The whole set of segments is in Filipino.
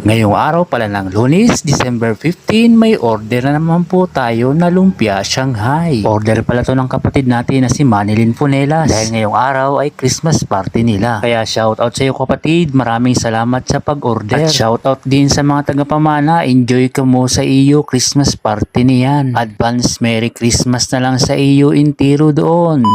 Ngayong araw pala ng Lunes, December 15, may order na naman po tayo na lumpia Shanghai. Order pala to ng kapatid natin na si Manilyn Punelas. Dahil ngayong araw ay Christmas party nila. Kaya shoutout sa iyo kapatid, maraming salamat sa pag-order. At shoutout din sa mga tagapamana, enjoy ka mo sa iyo Christmas party niyan. Advance Merry Christmas na lang sa iyo intiro doon.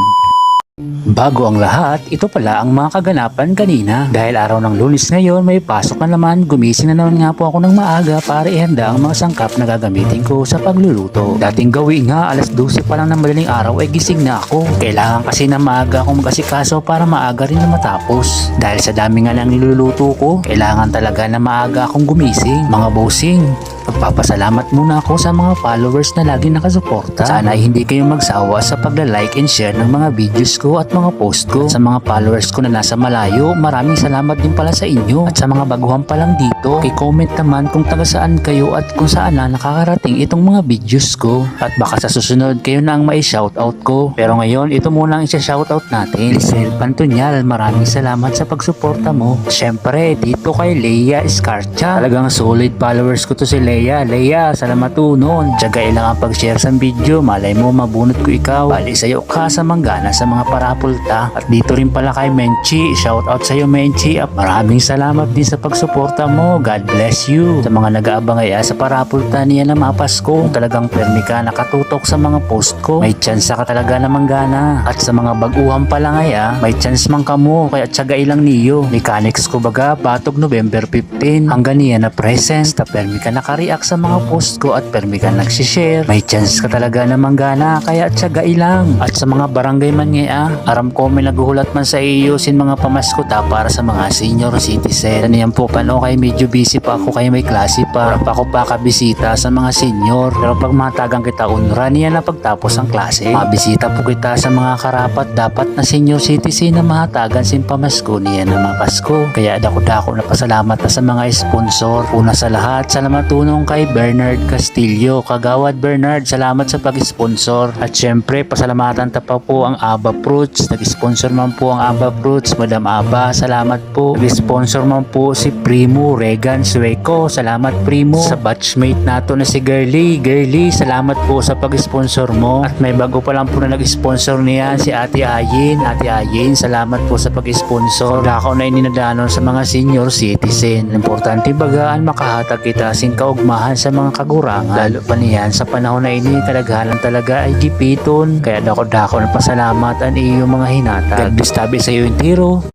Bago ang lahat, ito pala ang mga kaganapan kanina. Dahil araw ng Lunes ngayon, may pasok na naman, gumising na naman nga po ako ng maaga para ihanda ang mga sangkap na gagamitin ko sa pagluluto. Dating gawin nga, alas 12 pa lang ng madaling araw ay gising na ako. Kailangan kasi na maaga akong mag-asikaso para maaga rin na matapos. Dahil sa dami nga ng niluluto ko, kailangan talaga na maaga akong gumising. Mga bossing, magpapasalamat muna ako sa mga followers na laging nakasuporta. Sana ay hindi kayo magsawa sa pagla-like and share ng mga videos ko at mga post ko. Sa mga followers ko na nasa malayo, maraming salamat din pala sa inyo. At sa mga baguhan pa lang dito, i-comment naman kung taga saan kayo at kung saan na nakakarating itong mga videos ko. At baka sa susunod kayo na ang mai-shoutout ko. Pero ngayon, ito muna ang isa-shoutout natin. Lisel Pantunyal, maraming salamat sa pagsuporta mo. Siyempre, dito kay Leia Escarcha. Talagang solid followers ko to si Leia. Leia, salamat po noon. Tiyagay lang ang pag-share sa video. Malay mo, mabunot ko ikaw. Bali sa'yo ka sa manggana sa mga parapulta. At dito rin pala kay Menchi. Shoutout sa'yo Menchi. At maraming salamat din sa pagsuporta mo. God bless you. Sa mga nag-aabang ay sa parapulta niya na mapas ko. Kung talagang permi ka nakatutok sa mga post ko, may chance ka talaga na manggana. At sa mga baguhan pa lang ay may chance man ka mo. Kaya tiyagay lang niyo. Mechanics ko baga, patog November 15. Hanggang niya na presence. Ta permi ka nakareact sa mga post ko at permi ka nagsishare. May chance ka talaga na manggana. Kaya tiyagay lang. At sa mga barangay man nga aram ko may naguhulat man sa iyo sin mga pamasko ta para sa mga senior citizen. Ano yan po paano kay medyo busy pa ako kay may klase pa. Pa ako pa kabisita sa mga senior. Pero pag matagang kita unra niya na pagtapos ang klase, mabisita po kita sa mga karapat dapat na senior citizen na mahatagan sin pamasko niya na mga Pasko. Kaya dako-dako na pasalamat na sa mga sponsor. Una sa lahat, salamat tunong kay Bernard Castillo. Kagawad Bernard, salamat sa pag-sponsor. At syempre, pasalamatan ta pa po ang Aba Fruits. Nag-sponsor man po ang Aba Fruits. Madam Aba, salamat po. Nag-sponsor man po si Primo Regan Sueco. Salamat Primo. Sa batchmate nato na si Girly. Girly, salamat po sa pag-sponsor mo. At may bago pa lang po na nag-sponsor niya si Ate Ayin. Ate Ayin, salamat po sa pag-sponsor. Dako na ininadanon sa mga senior citizen. Importante bagaan makahatag kita sing kaugmahan sa mga kagurangan. Lalo pa niyan sa panahon na ini kalaghanan talaga ay gipiton. Kaya dako-dako na pasalamat ang iyong mga hinata. God bless tabi sa iyo intiro.